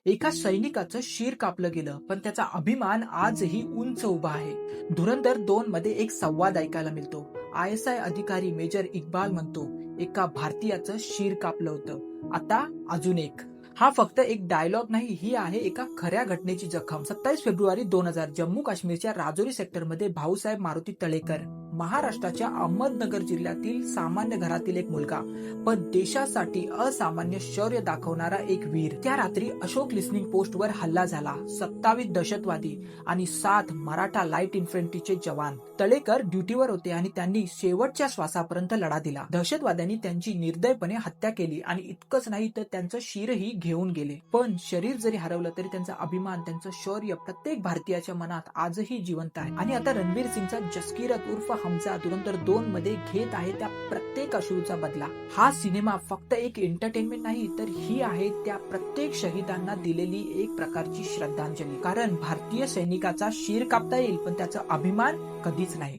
एका सैनिकाचं शिर कापलं गेलं, पण त्याचा अभिमान आजही उंच उभा आहे. धुरंधर 2 मध्ये एक संवाद ऐकायला मिळतो. ISI अधिकारी मेजर इक्बाल म्हणतो, एका भारतीयाचं शिर कापलं होतं. आता अजून एक. हा फक्त एक डायलॉग नाही, ही आहे एका खऱ्या घटनेची जखम. 27 फेब्रुवारी 2000 जम्मू काश्मीरच्या राजौरी सेक्टरमध्ये भाऊसाहेब मारुती तळेकर, महाराष्ट्राच्या अहमदनगर जिल्ह्यातील सामान्य घरातील एक मुलगा, पण देशासाठी असामान्य शौर्य दाखवणारा एक वीर. त्या रात्री अशोक लिस्निंग पोस्टवर हल्ला झाला. 27 दहशतवादी आणि 7 मराठा लाईट इन्फंट्रीचे जवान. तळेकर ड्युटीवर होते आणि त्यांनी शेवटच्या श्वासापर्यंत लढा दिला. दहशतवाद्यांनी त्यांची निर्दयपणे हत्या केली आणि इतकंच नाही तर त्यांचं शिरही घेऊन गेले. पण शरीर जरी हरवलं तरी त्यांचा अभिमान, त्यांचं शौर्य प्रत्येक भारतीयाच्या मनात आजही जिवंत आहे. आणि आता रणवीर सिंगचा जसकिरत उर्फ हमजा धुरंधर 2 मध्ये घेत आहे त्या प्रत्येक अश्रूचा बदला. हा सिनेमा फक्त एक एंटरटेनमेंट नाही, तर ही आहे त्या प्रत्येक शहीदांना दिलेली एक प्रकारची श्रद्धांजली. कारण भारतीय सैनिकाचा शिर कापता येईल, पण त्याचा अभिमान कधीच नाही.